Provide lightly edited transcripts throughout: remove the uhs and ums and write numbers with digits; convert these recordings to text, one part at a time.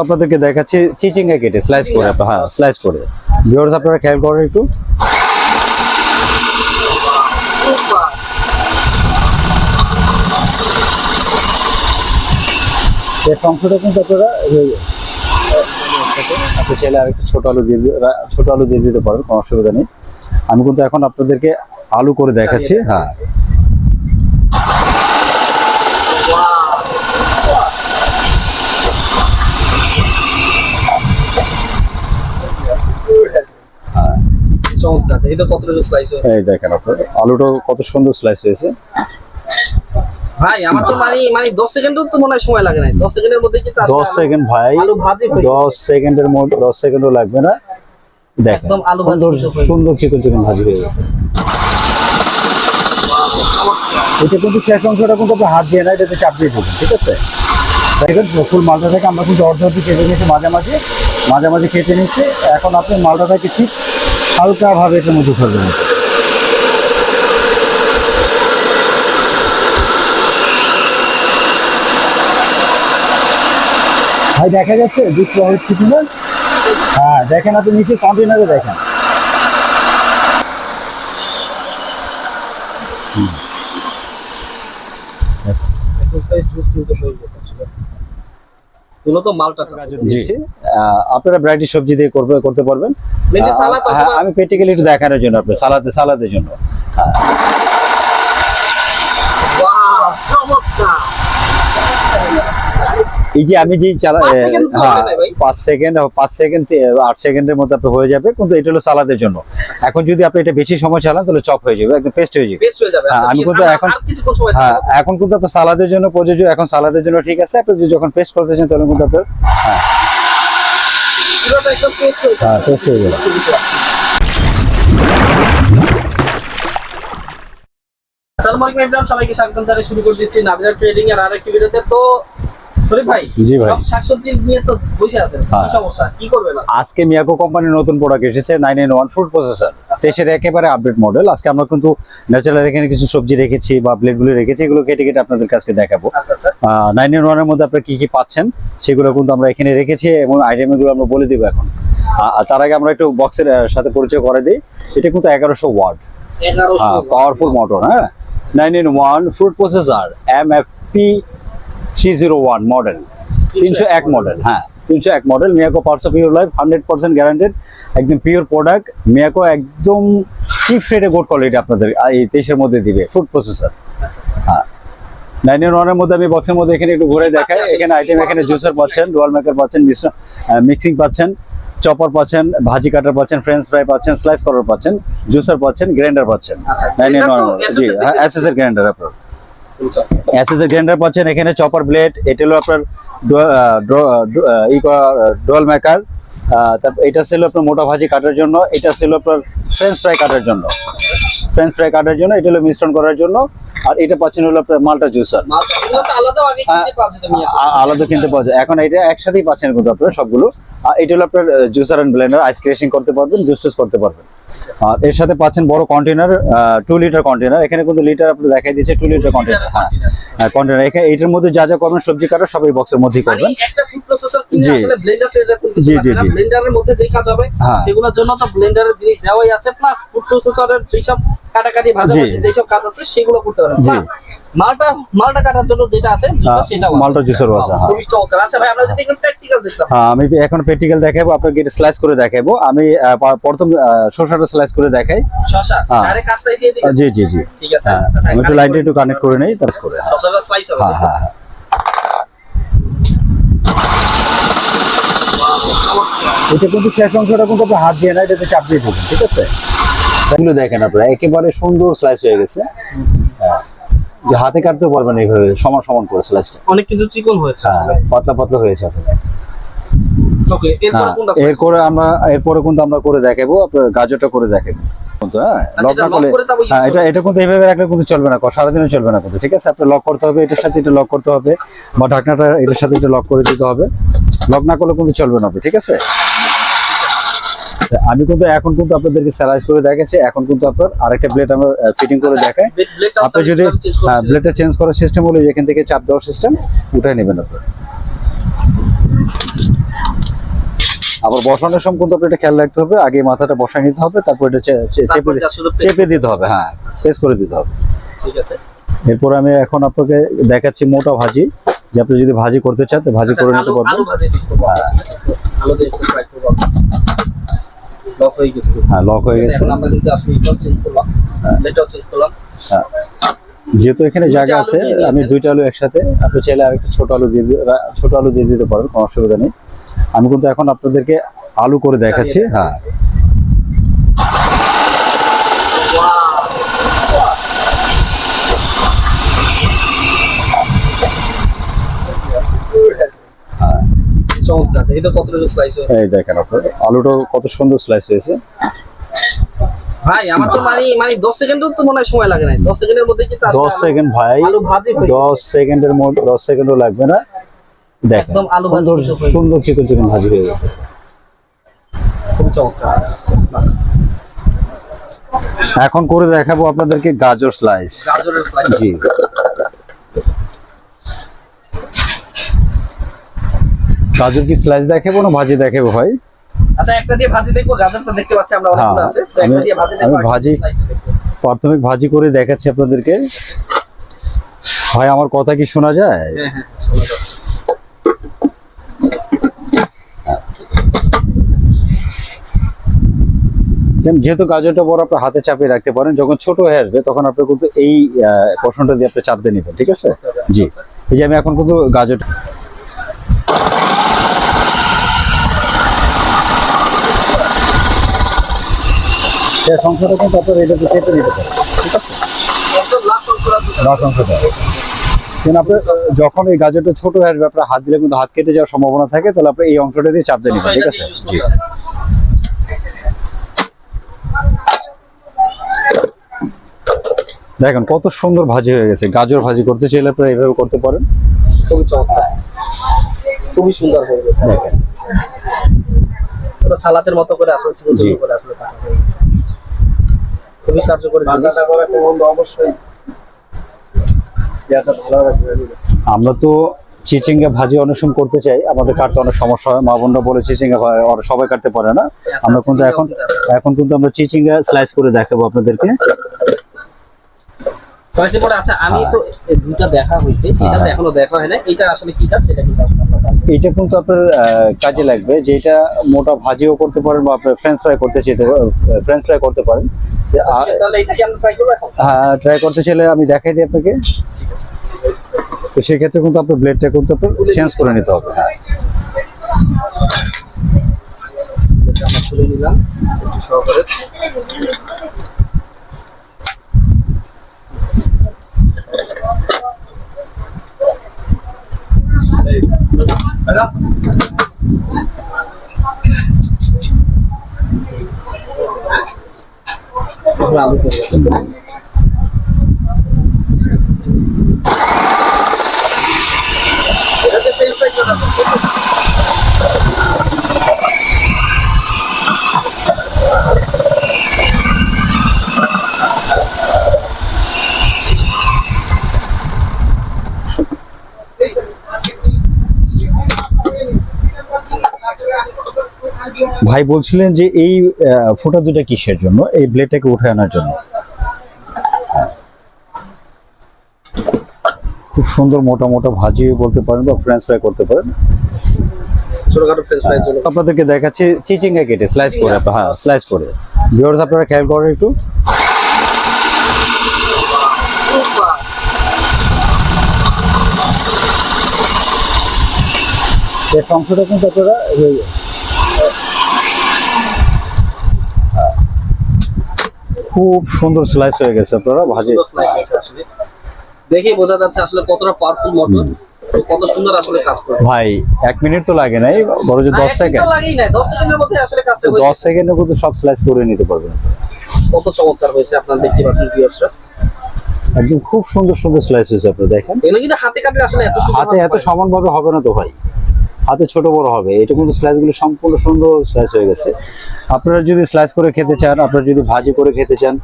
আপনাদেরকে দেখাচ্ছি চিচিঙ্গা কেটে স্লাইস করে, হ্যাঁ স্লাইস করে। ভিউয়ার্স আপনারা খেয়াল করেন একটু, এই অংশটা কিন্তু আপনারা আপনি চাইলে আরেকটু ছোট আলু দিয়ে দিতে পারেন, কোনো অসুবিধা নেই। আমি কিন্তু এখন আপনাদেরকে আলু করে দেখাচ্ছি। হ্যাঁ এই দেখেন আপনার আলুটা কত সুন্দর স্লাইস হয়েছে ভাই। আমার তো মানে 10 সেকেন্ডও তো মনে হয় সময় লাগে না। 10 সেকেন্ডের মধ্যে কিন্তু 10 সেকেন্ড ভাই, আলু ভাজি 10 সেকেন্ডের মধ্যে 10 সেকেন্ডও লাগবে না। দেখেন একদম আলু ভাজি সুন্দর চিকন ভাজি হয়ে গেছে। এটা কিন্তু শেষ অংশটা কিন্তু আপনি হাত দিয়ে না, এটাতে চাপ দিয়ে দেবেন, ঠিক আছে? দেখেন ফুল মালটা থেকে আমরা কিন্তু অর্ধেক কেটে নিয়েছি, মাঝামাঝি কেটে নিচ্ছি। এখন আপনি মালটাটাকে ঠিক হালকা ভাবে এটার মধ্যে ফেলবেন। ভাই দেখা যাচ্ছে ডিসপ্লে হচ্ছে কিনা? হ্যাঁ দেখেন, আপনি নিচে কন্টেনারে দেখেন। আপনারা ভ্যারাইটি সবজি দিয়ে করতে পারবেন। আমি প্র্যাকটিক্যালি একটু দেখানোর জন্য আপনার সালাদের জন্য। এই যে আমি যে 5 সেকেন্ড 8 সেকেন্ডের মধ্যে আপনার হয়ে যাবে, কিন্তু এটা হলো সালাদের জন্য। এখন যদি আপনি এটা বেশি সময় চালান তাহলে চপ হয়ে যাবে, একদম পেস্ট হয়ে যাবে। আমি কিন্তু এখন কিন্তু আপনার সালাদের জন্য প্রযোজ্য। এখন সালাদের জন্য ঠিক আছে। আপনি যখন পেস্ট করতে চান তখন কিন্তু আপনার পেস্ট হয়ে যাবে। আসসালামু আলাইকুম এভরিওয়ান, সবাইকে স্বাগতম জানাই। শুরু করে দিচ্ছি নাদিরা ট্রেডিং এর আরেকটি ভিডিওতে। তো ভাই, জি ভাই, সব শাকসবজি নিয়ে তো বসে আছেন, কি সমস্যা, কি করবেন? আজকে মিয়াকো কোম্পানির নতুন প্রোডাক্ট এসেছে 9in1 ফুড প্রসেসর। দেশের একেবারে আপডেট মডেল। আজকে আমরা কিন্তু ন্যাচারাল এখানে কিছু সবজি রেখেছি বা ব্লেডগুলো রেখেছি, এগুলো কেটে আপনাদের কাছে দেখাবো। 9in1 এর মধ্যে আপনারা কি কি পাচ্ছেন সেগুলো কিন্তু আমরা এখানে রেখেছি এবং আইটেমগুলো আমরা বলে দিব এখন। তার আগে আমরা একটু বক্সের সাথে পরিচয় করে দিই। এটা কিন্তু 1100 ওয়াট পাওয়ারফুল মোটর। হ্যাঁ, 9in1 food processor MFP 301 model, 301 model. হ্যাঁ 301 model. Miyako parts of your life 100% guaranteed, একদম পিওর প্রোডাক্ট। মিয়াকো একদম চিপ রেটে গুড কোয়ালিটি আপনাদের এই 23 এর মধ্যে দিবে ফুড প্রসেসর। হ্যাঁ 9in1 এর মধ্যে আমি বক্সের মধ্যে এখানে একটু ঘুরে দেখাই। এখানে আইটেম, এখানে জুসার পাচ্ছেন, ডুয়াল মেকার পাচ্ছেন, মিক্সিং পাচ্ছেন, চপার পাচ্ছেন, ভাজি কাটার পাচ্ছেন, ফ্রেঞ্চ ফ্রাই পাচ্ছেন, স্লাইস করার পাচ্ছেন, জুসার পাচ্ছেন, গ্রাইন্ডার পাচ্ছেন। 9in1 জি এসএস এর গ্রাইন্ডার আপনার এসএস এর গ্রাইন্ডার পাচ্ছেন। এখানে চপার ব্লেড, এটা হলো আপনার ডুয়াল মেকার। তারপর এটা ছিল আপনার মোটা ভাজি কাটার জন্য, এটা ছিল আপনার ফ্রেঞ্চ ফ্রাই কাটার জন্য, এটা হলো মিশ্রণ করার জন্য। আর এটা পাচ্ছেন হলো আপনার মাল্টা জুসার, আলাদা কিনতে পাওয়া যায়। এখন এটা একসাথেই পাচ্ছেন কিন্তু আপনারা সবগুলো। এটা হলো আপনার juicer and blender, ice crushing করতে পারবেন, জুস করতে পারবেন। আর এর সাথে পাচ্ছেন বড় কন্টেনার, 2 লিটার কন্টেনার। এখানে কিন্তু লিটার আপনি দেখাই দিয়েছে 2 লিটার কন্টেনার। হ্যাঁ কন্টেনার। এখানে এটার মধ্যে যা যা করবেন সবজি কাটা সব এই বক্সের মধ্যেই করবেন। একটা ফুড প্রসেসর কিনে আসলে ব্লেন্ডার ব্লেন্ডারের মধ্যে যে কাজ হবে সেগুলোর জন্য তো ব্লেন্ডারের জিনিস দেওয়াই আছে, প্লাস ফুড প্রসেসরের যেসব কাটাকাটি ভাজাভাজি যেসব কাজ আছে সেগুলো করতে পারবেন। প্লাস মালটা কাটার জন্য যেটা আছে সেটা মালটা জুসারও আছে। হ্যাঁ খুবই চমৎকার। আচ্ছা ভাই, আমরা যদি একটু প্র্যাকটিক্যাল দেখতাম। হ্যাঁ আমি এখন প্র্যাকটিক্যাল দেখাবো, আপনাকে এটা স্লাইস করে দেখাবো। আমি প্রথম শসাটা স্লাইস করে দেখাই। শসা ডাইরেক্ট কাটতে দিয়ে দিবেন? জি জি জি ঠিক আছে। আমি একটু লাইনটা একটু কানেক্ট করে নেই, তারপর করে শসাটা স্লাইস হবে। হ্যাঁ হ্যাঁ এটা কিন্তু শেষ অংশটা কিন্তু আপনি হাত দিয়ে না, এটাতে চাপ দিয়ে দেবেন, ঠিক আছে? এগুলো দেখেন আপনারা একেবারে সুন্দর স্লাইস হয়ে গেছে। যে হাতে কাটতে পারবেন এইভাবে সমান সমান করে স্লাইসটা। অনেক কিন্তু চিকন হয়েছে, পাতলা হয়েছে আপনাদের। ওকে, এরপরে কিন্তু আমরা করে দেখাবো, আপনার গাজরটা করে দেখাবো। এটা কিন্তু এইভাবে রাখলে কিন্তু চলবে না, সারাদিনও চলবে না কিন্তু, ঠিক আছে? আপনার লক করতে হবে, এটার সাথে এটা লক করতে হবে, বা ঢাকনাটা এটার সাথে এটা লক করে দিতে হবে। লক না করলে কিন্তু চলবে না, ঠিক আছে? আমি কিন্তু এখন কিন্তু আপনাদেরকে স্লাইস করে দেখাচ্ছি। এখন কিন্তু আপনার আরেকটা ব্লেড আমরা ফিটিং করে দেখাই। আপনি যদি ব্লেডটা চেঞ্জ করার সিস্টেম হলো এখান থেকে চাপ দেওয়ার সিস্টেম, উঠাই নেবেন আপনার। আবার বসানোর সময় কিন্তু আপনার এটা খেয়াল রাখতে হবে, আগে মাথাটা বসায় নিতে হবে, তারপর এটা চেপে দিতে হবে। হ্যাঁ, প্রেস করে দিতে হবে। ঠিক আছে। এরপর আমি এখন আপনাকে দেখাচ্ছি মোটা ভাজি, যে আপনি যদি ভাজি করতে চান তো ভাজি করে নিতে পারবেন। আলু ভাজি দিতে হবে, ঠিক আছে। আলু দিয়ে একটু ফ্রাই করব। লক হয়ে গেছে। হ্যাঁ, লক হয়ে গেছে। এখন আমরা কিন্তু আসলে এটা চেঞ্জ করলাম, এটা চেঞ্জ করলাম। হ্যাঁ, যেহেতু এখানে জায়গা আছে, আমি 2টা আলু একসাথে, আপনি চাইলে আরেকটা ছোট আলু দিয়ে দিতে পারেন, কোনো অসুবিধা নেই। আমি কিন্তু এখন আপনাদেরকে আলু করে দেখাচ্ছি। হ্যাঁ, চমৎকার। এটা কতটুকু স্লাইস হয়েছে এই দেখেন আপনার আলুটা কত সুন্দর স্লাইস হয়েছে ভাই। আমার তো মানে 10 সেকেন্ডও তো মনে হয় সময় লাগে না। 10 সেকেন্ডের মধ্যে কিন্তু 10 সেকেন্ড ভাই, আলু ভাজি হয়ে 10 সেকেন্ডের মধ্যে 10 সেকেন্ডও লাগবে না। দেখেন একদম আলু ভাজি সুন্দর চিকন চিকন ভাজি হয়ে গেছে। খুব চমৎকার। এখন করে দেখাবো আপনাদেরকে গাজর স্লাইস। গাজরের স্লাইস। জি, গাজর কি স্লাইস দেখাবো না ভাজি দেখাবো ভাই? আচ্ছা, একটা দিয়ে ভাজি দেখবো। গাজরটা দেখতে পাচ্ছি আমরা অনেকগুলো আছে, তো একটা দিয়ে ভাজি দেখবো। আমি ভাজি প্রাথমিক ভাজি করে দেখাচ্ছি আপনাদেরকে। ভাই আমার কথা কি শোনা যায়? হ্যাঁ হ্যাঁ, শোনা যাচ্ছে। যেহেতু গাজরটা বড়, আপনি হাতে চাপিয়ে রাখতে পারেন, যখন ছোট হয়ে আসবে তখন আপনি কিন্তু এই পোর্শনটা দিয়ে আপনি চাপ দিয়ে নেবেন, ঠিক আছে? জি, এই যে আমি এখন কিন্তু গাজর সংখ্যাটা কিন্তু আপনার এটাতে চেপে নিতে পারেন, ঠিক আছে? লাস্ট অংশটা কিন্তু আপনি যখন এই গাজরটা ছোট হয়ে আসবে, আপনার হাত দিলে কিন্তু হাত কেটে যাওয়ার সম্ভাবনা থাকে, তাহলে আপনি এই অংশটা দিয়ে চাপ দিয়ে নেবেন, ঠিক আছে? জি, দেখেন কত সুন্দর ভাজি হয়ে গেছে। গাজর ভাজি করতে চাইলে আপনারা এইভাবে করতে পারেন। খুবই চমৎকার, খুবই সুন্দর হয়ে গেছে। দেখেন পুরো সালাতের মতো করে আসলে ছোট ছোট করে আসলে কাটা হয়ে গেছে। খুবই কার্যকরী জিনিস। অবশ্যই এটা ভালো লাগবে। আমরা তো চিচিঙ্গা ভাজি অনেক সময় করতে চাই, আমাদের কাটতে অনেক সমস্যা হয়, মা বোনরা বলে চিচিঙ্গা আর সবাই কাটতে পারে না। আমরা কিন্তু এখন কিন্তু আমরা চিচিঙ্গা স্লাইস করে দেখাবো আপনাদেরকে। স্লাইসে পড়ে। আচ্ছা, আমি তো দুটো দেখা হয়েছে, এটা তো এখনো দেখা হয় না। এটা আসলে কি কাজ, এটা কিন্তু আসলে আমরা জানি। এটা কিন্তু আপনার কাজে লাগবে, যেটা মোটা ভাজিও করতে পারেন বা আপনি ফ্রেঞ্চ ফ্রাই করতে চাইতে ফ্রেঞ্চ ফ্রাই করতে পারেন। তাহলে এটা কি আমরা ট্রাই করব এখন? হ্যাঁ, ট্রাই করতে চাইলে আমি দেখাই দিই আপনাকে। ঠিক আছে। তো সেক্ষেত্রে কিন্তু আপনার ব্লেডটা কিন্তু আপনার চেঞ্জ করে নিতে হবে। এটা আমরা খুলে নিলাম সেটি সহকারে। আলু করে ভাই বলছিলেন যে এই ফোঁটা দুটা কিসের জন্য? এই ব্লেডটাকে উঠে আনার জন্য। খুব সুন্দর মোটা মোটা ভাজি বলতে পারেন বা ফ্রেঞ্চ ফ্রাই করতে পারেন। ছোটখাটো ফ্রেঞ্চ ফ্রাইয়ের জন্য আপনাদেরকে দেখাচ্ছি চিচিঙ্গা কেটে স্লাইস করে। হ্যাঁ, স্লাইস করে। ভিউয়ার্স আপনারা খেয়াল করেন একটু। এই অংশটা কিন্তু আপনারা খুব সুন্দর স্লাইস হয়ে গেছে আপনারা ভাজি। দেখেই বোঝা যাচ্ছে আসলে কতটা পাওয়ারফুল মোটর, কত সুন্দর আসলে কাজ করে। ভাই 1 মিনিট তো লাগে নাই, বড় যে 10 সেকেন্ড। 10 সেকেন্ডের মধ্যে আসলে কাজটা হয়ে যায়। 10 সেকেন্ডে কিন্তু সব স্লাইস করে নিতে পারবেন। কত চমৎকার হয়েছে, আপনারা দেখতে পাচ্ছেন ভিউয়ার্সরা। একদম খুব সুন্দর সুন্দর স্লাইস হয়েছে, আপনারা দেখেন। এগুলো কিন্তু হাতে কাটলে আসলে এত সুন্দর হাতে এত সমানভাবে হবে না তো ভাই। হাতে ছোট বড় হবে। এটা কিন্তু স্লাইস গুলো সম্পূর্ণ সুন্দর স্লাইস হয়ে গেছে। আপনারা যদি স্লাইস করে খেতে চান, আপনারা যদি ভাজি করে খেতে চান,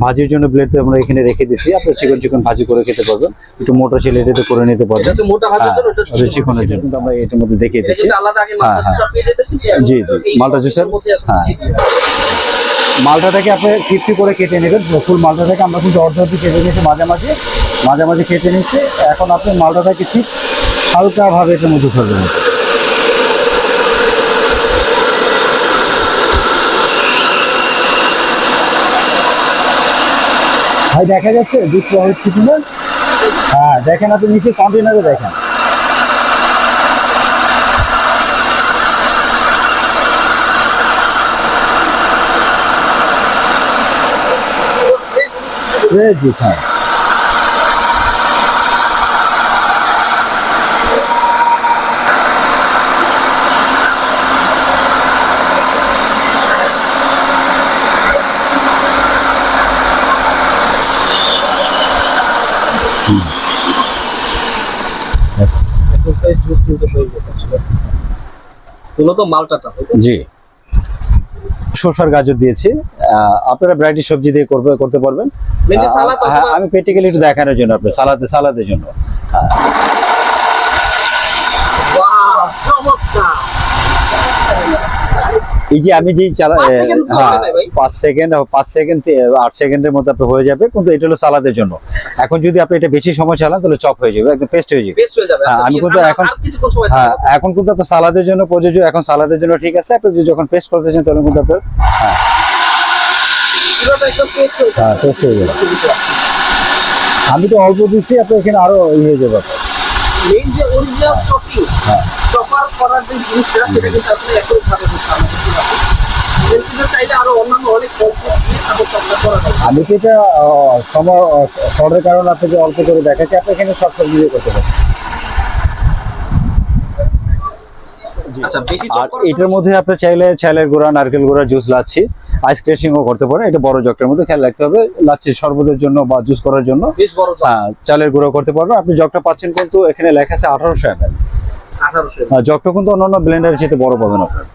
ভাজির জন্য ব্লেড আমরা এখানে রেখে দিচ্ছি, আপনারা চিকন চিকন ভাজি করে খেতে পারবেন। একটু মোটা ছেলে এটাতে করে নিতে পারবেন। এটা মোটা ভাজির জন্য, এটা চিকনের জন্য কিন্তু আমরা এটার মধ্যে দেখিয়ে দিচ্ছি। এটা আলাদা আগে মালটা জুসার পেয়ে যেতে কিন্তু জি জি, মালটা জুসার। হ্যাঁ, মালটাটাকে আপনি 50 করে কেটে নেবেন। ফুল মালটাটাকে আমরা কিন্তু অর্ধ কেটে নিয়েছি, মাঝামাঝি কেটে নিচ্ছি। এখন আপনি মালটাটাকে ঠিক হালকা ভাবে এটার মধ্যে ফেলবেন। ভাই দেখা যাচ্ছে ডিসপ্লে হচ্ছে কিনা? হ্যাঁ, দেখেন আপনি নিচে কন্টেনারে দেখেন। জি হ্যাঁ, ফ্রেশ জুস কিন্তু হয়ে গেছে আসলে। মূলত মালটাটা জি শসার গাজর দিয়েছি। আপনারা ভ্যারাইটি সবজি দিয়ে করতে পারবেন। হ্যাঁ, আমি প্র্যাকটিক্যালি একটু দেখানোর জন্য আপনার সালাদের জন্য। এই যে আমি যে 5 সেকেন্ড 8 সেকেন্ডের মধ্যে আপনার হয়ে যাবে, কিন্তু এটা হলো সালাদের জন্য। এখন যদি আপনি এটা বেশি সময় চালান তাহলে চপ হয়ে যাবে, একদম পেস্ট হয়ে যাবে। আমি কিন্তু এখন কিন্তু আপনার সালাদের জন্য প্রযোজ্য। এখন সালাদের জন্য ঠিক আছে। আপনি যখন পেস্ট করতে চান তখন কিন্তু আপনার পেস্ট হয়ে যাবে। আমি তো অল্প দিচ্ছি, আপনি এখানে আরো হয়ে যাবে। মেইন যে অরিজিনাল চপিং, চপার করার যে জিনিসটা সেটা কিন্তু আসলে একই ভাবে করতে হবে। কিন্তু চাইলে আরো অন্যান্য অনেক কম্পিউটার দিয়ে তারপর চপটা করা যায়। আমি তো এটা সময় শর্টের কারণে আপনাকে অল্প করে দেখাচ্ছি, আপনি এখানে সব সবজি দিয়ে করতে পারেন। আচ্ছা, বেশি আর এটার মধ্যে আপনি চাইলে চালের গুঁড়া, নারকেল গুঁড়া, জুস, লাচ্ছি, আইস ক্রাশিংও করতে পারেন। এটা বড় জগটার মধ্যে খেয়াল রাখতে হবে। লাচ্ছি শরবতের জন্য বা জুস করার জন্য চালের গুঁড়া করতে পারবেন। আপনি জগটা পাচ্ছেন কিন্তু এখানে লেখা আছে 1800 ml। জগটা কিন্তু অন্যান্য ব্লেন্ডারের চেয়ে বড় পাবেন আপনার।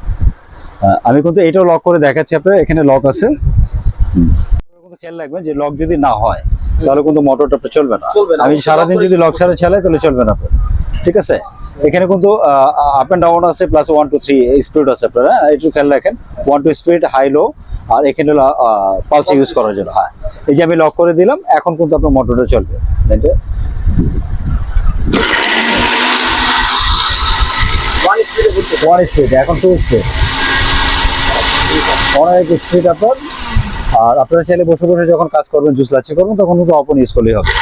আমি কিন্তু এটাও লক করে দেখাচ্ছি আপনার। এখানে লক আছে, খেয়াল রাখবেন যে লক যদি না হয় তাহলে কিন্তু মোটরটা চলবে না। আমি সারাদিন যদি লক ছাড়া চালাই তাহলে চলবে না আপনার, ঠিক আছে? এখানে কিন্তু আপ এন্ড ডাউন আছে, প্লাস 1 2 3 স্পিড আছে আপনার। একটু খেয়াল রাখেন, 1 2 স্পিড, হাই লো, আর এখানে হলো পালস ইউজ করার জন্য। হ্যাঁ, এই যে আমি লক করে দিলাম, এখন কিন্তু আপনার মোটরটা চলবে। ওয়ান স্পিড, এখন 2 স্পিড, অনেক স্পিড আপনার। আর আপনারা চাইলে বসে বসে যখন কাজ করবেন, জুস লাচ্ছি করবেন, তখন কিন্তু অপন ইউজ করলেই হবে।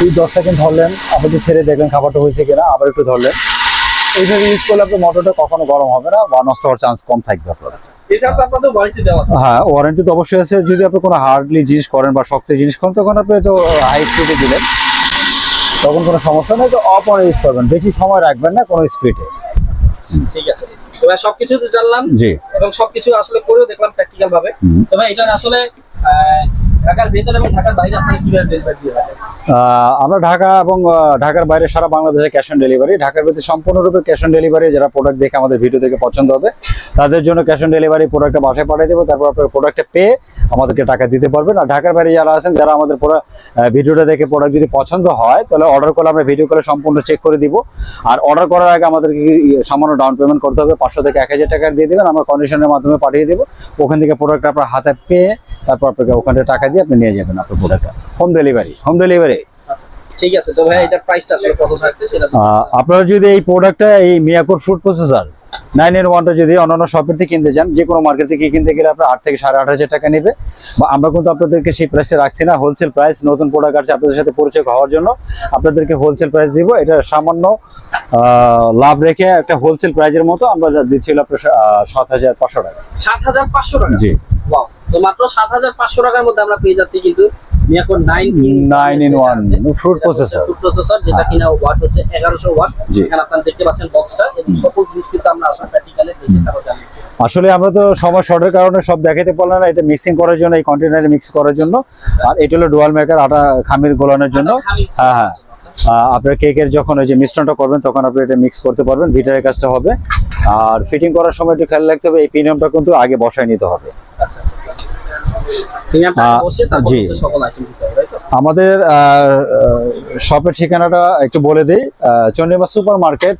এই 10 সেকেন্ড ধরলেন, আপনি ছেড়ে দেখলেন খাবারটা হয়েছে কিনা, আবার একটু ধরলেন। এইভাবে ইউজ করলে আপনার মোটরটা কখনো গরম হবে না বা নষ্ট হওয়ার চান্স কম থাকবে আপনার। হ্যাঁ, ওয়ারেন্টি তো অবশ্যই আছে। যদি আপনি কোনো হার্ডলি জিনিস করেন বা শক্ত জিনিস করেন, তখন আপনি তো হাই স্পিডে দিলেন, তখন কোনো সমস্যা নেই। তো অপরে ইউজ করবেন, বেশি সময় রাখবেন না কোনো স্পিডে। ঠিক আছে, তো সবকিছু তো জানলাম জি, এবং সবকিছু আসলে করেও দেখলাম প্র্যাকটিক্যাল ভাবে। তবে এটা আসলে ঢাকার ভিতরে এবং ঢাকার বাইরে আপনারা কিভাবে ডেলিভারি দিয়ে থাকেন? আমরা ঢাকা এবং ঢাকার বাইরে সারা বাংলাদেশে ক্যাশ অন ডেলিভারি। ঢাকার ভিতরে সম্পূর্ণরূপে ক্যাশ অন ডেলিভারি। যারা প্রোডাক্ট দেখে আমাদের ভিডিও দেখে পছন্দ হবে তাদের জন্য ক্যাশ অন ডেলিভারি, প্রোডাক্টটা বাসায় পাঠিয়ে দেবো। তারপর আপনার প্রোডাক্টটা পেয়ে আমাদেরকে টাকা দিতে পারবেন। আর ঢাকার বাইরে যারা আছেন, যারা আমাদের ভিডিওটা দেখে প্রোডাক্ট যদি পছন্দ হয় তাহলে অর্ডার করলে আমরা ভিডিও কলে সম্পূর্ণ চেক করে দিব। আর অর্ডার করার আগে আমাদেরকে সামান্য ডাউন পেমেন্ট করতে হবে, 500 থেকে 1000 টাকা দিয়ে দেবেন। আমরা কন্ডিশনের মাধ্যমে পাঠিয়ে দেবো। ওখান থেকে প্রোডাক্টটা আপনার হাতে পেয়ে তারপর আপনাকে ওখানে টাকা দিয়ে আপনি নিয়ে যাবেন আপনার প্রোডাক্টটা। Home delivery. ঠিক আছে, তো ভাই এটার প্রাইসটা আসলে কত থাকছে সেটা আপনারা যদি এই প্রোডাক্টটা, এই মিয়াকো ফুড প্রসেসর 9in1টা যদি অন্যান্য শপের থেকে কিনতে চান, যে কোনো মার্কেট থেকে কিনতে গেলে আপনার 8 থেকে 8,500 টাকা নেবে। বা আমরা কিন্তু আপনাদেরকে সেই প্রাইসটা রাখছি না, হোলসেল প্রাইস। নতুন প্রোডাক্ট আছে, আপনাদের সাথে পরিচয় হওয়ার জন্য আপনাদেরকে হোলসেল প্রাইস দিব। এটা সামান্য লাভ রেখে একটা হোলসেল প্রাইসের মতো আমরা দিচ্ছিল আপনার 7,500 টাকা। 7,500 টাকা? জি, ওয়াও, তো মাত্র 7,500 টাকার মধ্যে আমরা পেয়ে যাচ্ছি কিন্তু Miyako 9-in-1 food processor. Food processor যেটা কিনা ওয়াট হচ্ছে 1100 ওয়াট। জি। এখানে আপনারা দেখতে পাচ্ছেন বক্সটা এবং সকল জিনিস কিন্তু আমরা আসলে প্র্যাকটিক্যালি দেখে তারপর জানাচ্ছি। আসলে আমরা তো সময় শর্টের কারণে সব দেখাতে পারলাম না, এটা মিক্সিং করার জন্য, এই কন্টেনারে মিক্স করার জন্য। আর এটা হলো ডুয়াল মেকার, আটা খামির গোলানোর জন্য। হ্যাঁ, আপনার কেকের যখন ওই যে মিশ্রণটা করবেন তখন আপনি এটা মিক্স করতে পারবেন, ভিটারের কাজটা হবে। আর ফিটিং করার সময় একটু খেয়াল রাখতে হবে, এই প্রিমিয়ামটা কিন্তু আগে বসায় নিতে হবে। আচ্ছা আচ্ছা আচ্ছা। প্রিমিয়ামটা বসে তারপর জি। হচ্ছে সকল আইটেম দিতে হবে, তাই তো? আমাদের শপের ঠিকানাটা একটু বলে দিই, Chandima super market,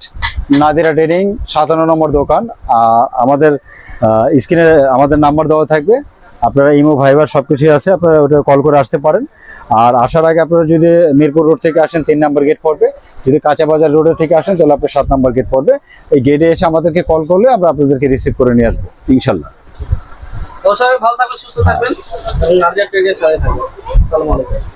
Nadira trading, 57 নম্বর দোকান। আমাদের স্ক্রিনে আমাদের নাম্বার দেওয়া থাকবে, আপনারা ইমো ভাইবার সবকিছুই আছে, আপনারা ওটা কল করে আসতে পারেন। আর আসার আগে আপনারা যদি মিরপুর রোড থেকে আসেন 3 নম্বর গেট পড়বে, যদি কাঁচা বাজার রোডে থেকে আসেন তাহলে আপনার 7 নম্বর গেট পড়বে। এই গেটে এসে আমাদেরকে কল করলে আমরা আপনাদেরকে রিসিভ করে নিয়ে আসবো ইনশাল্লাহ। তো সবাই ভালো থাকবেন, সুস্থ থাকবেন এবং নাদিরা ট্রেডের সাথে থাকবেন। আসসালামু আলাইকুম।